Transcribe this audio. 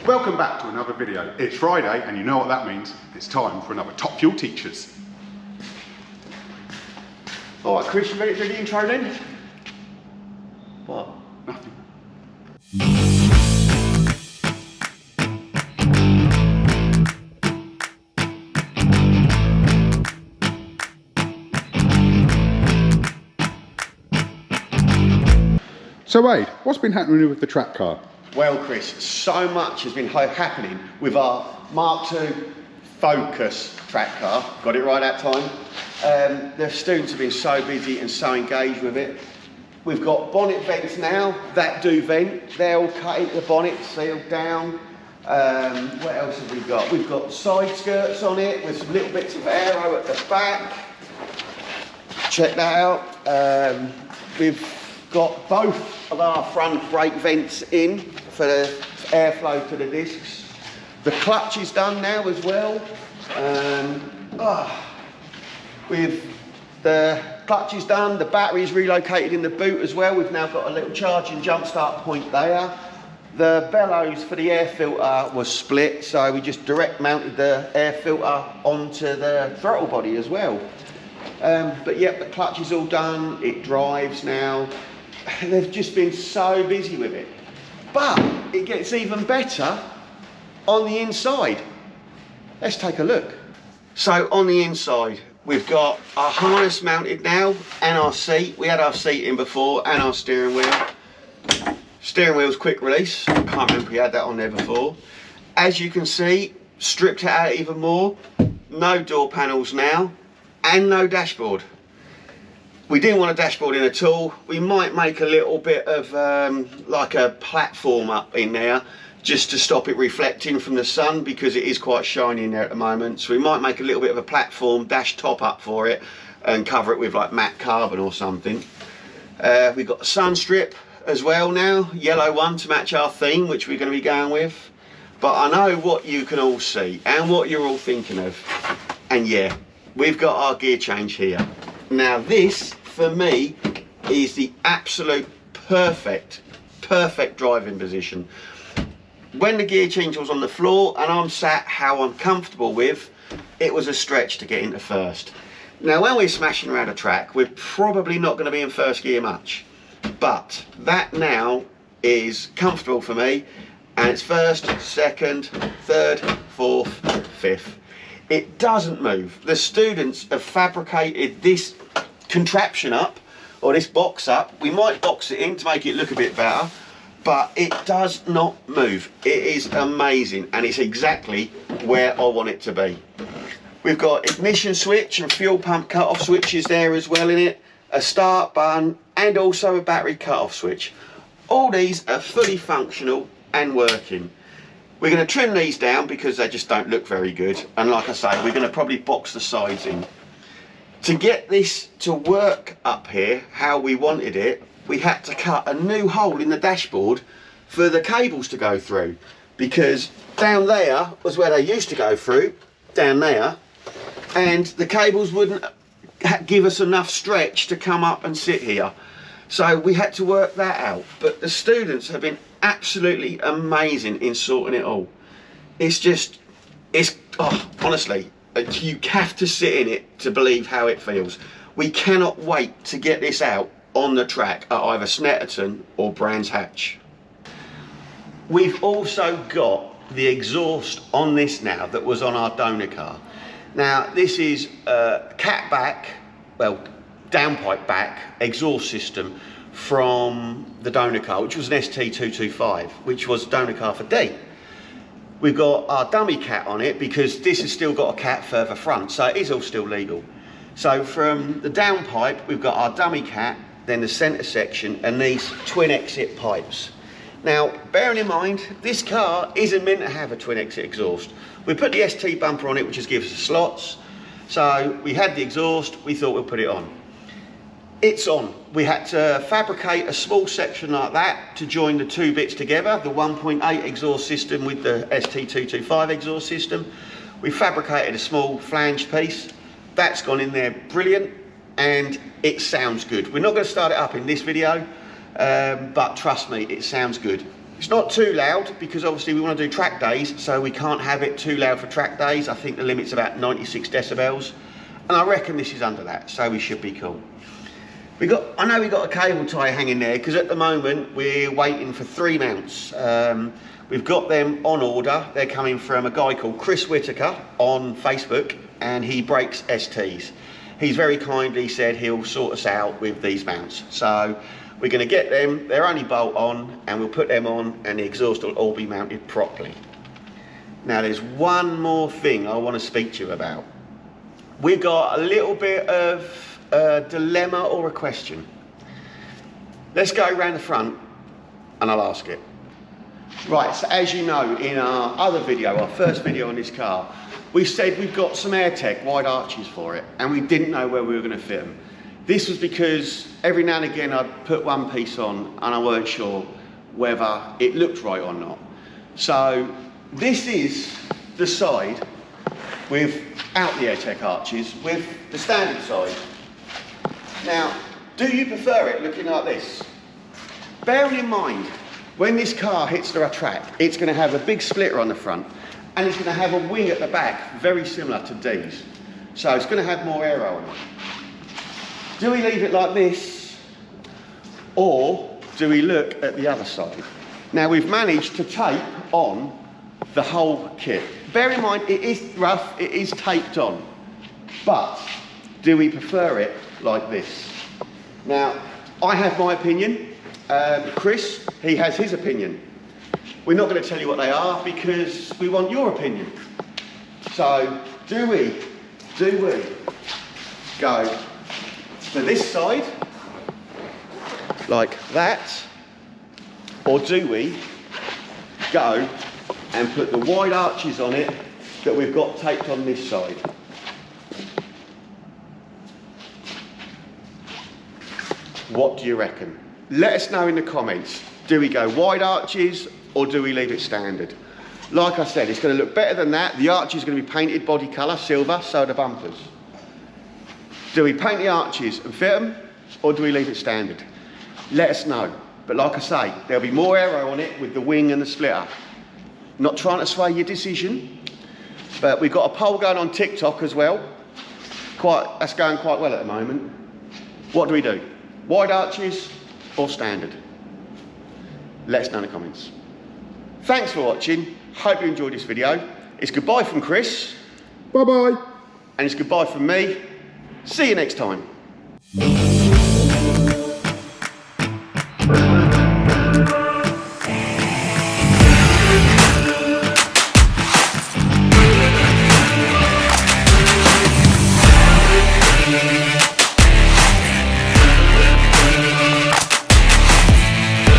Welcome back to another video. It's Friday and you know what that means. It's time for another Top Fuel Teachers. Alright Chris, you ready to do the intro then? What? Nothing. So Wade, what's been happening with the track car? Well Chris, so much has been happening with our Mark II Focus track car. Got it right that time. The students have been so busy and so engaged with it. We've got bonnet vents now that do vent. They're all cut into the bonnet, sealed down. What else have we got? We've got side skirts on it with some little bits of aero at the back. Check that out. We've got both of our front brake vents in for the airflow to the discs. The clutch is done now as well. With the clutch is done, the battery is relocated in the boot as well. We've now got a little charging jump start point there. The bellows for the air filter was split, so we just direct mounted the air filter onto the throttle body as well. But yep, the clutch is all done, it drives now. They've just been so busy with it. But it gets even better on the inside. Let's take a look. So on the inside, we've got our harness mounted now and our seat. We had our seat in before and our steering wheel. Steering wheel's quick release. Can't remember if we had that on there before. As you can see, stripped it out even more. No door panels now and no dashboard. We didn't want a dashboard in at all. We might make a little bit of like a platform up in there just to stop it reflecting from the sun because it is quite shiny in there at the moment. So we might make a little bit of a platform dash top up for it and cover it with like matte carbon or something. We've got the sun strip as well now, yellow one to match our theme, which we're going to be going with. But I know what you can all see and what you're all thinking of. And yeah, we've got our gear change here. Now this, for me, is the absolute perfect driving position. When the gear change was on the floor and I'm sat how I'm comfortable with, it was a stretch to get into first. Now when we're smashing around a track, we're probably not going to be in first gear much. But that now is comfortable for me, and it's first, second, third, fourth, fifth. It doesn't move. The students have fabricated this contraption up, or this box up. We might box it in to make it look a bit better, but it does not move. It is amazing, and it's exactly where I want it to be. We've got ignition switch and fuel pump cut-off switches there as well in it, a start button, and also a battery cut-off switch. All these are fully functional and working. We're going to trim these down because they just don't look very good, and like I say, we're going to probably box the sides in. To get this to work up here how we wanted it, we had to cut a new hole in the dashboard for the cables to go through, because down there was where they used to go through, down there, and the cables wouldn't give us enough stretch to come up and sit here. So we had to work that out, but the students have been absolutely amazing in sorting it all. Honestly, you have to sit in it to believe how it feels. We cannot wait to get this out on the track at either Snetterton or Brands Hatch. We've also got the exhaust on this now that was on our donor car. Now this is a cat back, well, downpipe back exhaust system from the donor car, which was an ST225, which was donor car for D. We've got our dummy cat on it because this has still got a cat further front, so it is all still legal. So from the downpipe, we've got our dummy cat, then the centre section, and these twin exit pipes. Now, bearing in mind, this car isn't meant to have a twin exit exhaust. We put the ST bumper on it, which just gives us the slots. So we had the exhaust, we thought we'll put it on. It's on. We had to fabricate a small section like that to join the two bits together, the 1.8 exhaust system with the ST225 exhaust system. We fabricated a small flange piece. That's gone in there brilliant, and it sounds good. We're not going to start it up in this video, but trust me, it sounds good. It's not too loud because obviously we want to do track days, so we can't have it too loud for track days. I think the limit's about 96 decibels, and I reckon this is under that, so we should be cool. I know we got a cable tie hanging there because at the moment we're waiting for 3 mounts. We've got them on order. They're coming from a guy called Chris Whitaker on Facebook, and he breaks STs. He's very kindly said he'll sort us out with these mounts. So we're going to get them. They're only bolt on, and we'll put them on, and the exhaust will all be mounted properly. Now there's one more thing I want to speak to you about. We've got a little bit of a dilemma or a question. Let's go around the front and I'll ask it. Right, so as you know, in our other video, our first video on this car, we said we've got some AirTech wide arches for it, and we didn't know where we were going to fit them. This was because every now and again I'd put one piece on and I weren't sure whether it looked right or not. So this is the side without the AirTech arches, with the standard side. Now, do you prefer it looking like this? Bearing in mind, when this car hits the track, it's going to have a big splitter on the front, and it's going to have a wing at the back, very similar to D's. So it's going to have more aero on it. Do we leave it like this, or do we look at the other side? Now, we've managed to tape on the whole kit. Bear in mind, it is rough, it is taped on, but do we prefer it like this? Now, I have my opinion. Chris, he has his opinion. We're not going to tell you what they are because we want your opinion. So, do we go for this side, like that, or do we go and put the wide arches on it that we've got taped on this side? What do you reckon? Let us know in the comments. Do we go wide arches or do we leave it standard? Like I said, it's going to look better than that. The arches are going to be painted body colour, silver, so are the bumpers. Do we paint the arches and fit them, or do we leave it standard? Let us know. But like I say, there'll be more aero on it with the wing and the splitter. Not trying to sway your decision, but we've got a poll going on TikTok as well. That's going quite well at the moment. What do we do? Wide arches or standard? Let us know in the comments. Thanks for watching. Hope you enjoyed this video. It's goodbye from Chris. Bye-bye. And it's goodbye from me. See you next time.